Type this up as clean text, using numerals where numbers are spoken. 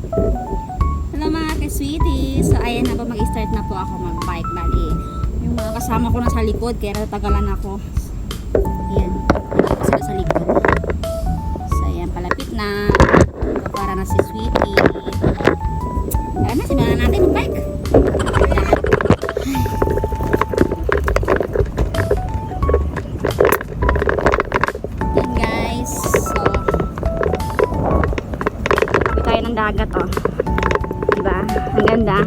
Hello mga ka-sweeties. So ayan na po, mag-start na po ako mag-bike. Bali, yung mga kasama ko na sa likod, kaya natagalan ako. Ayan, ako sila sa likod. So ayan, palapit na. Para na si Sweetie. Tara na, simulan natin mag-bike. Ayan guys. So, tayo ng dagat oh. Diba? Ang ganda.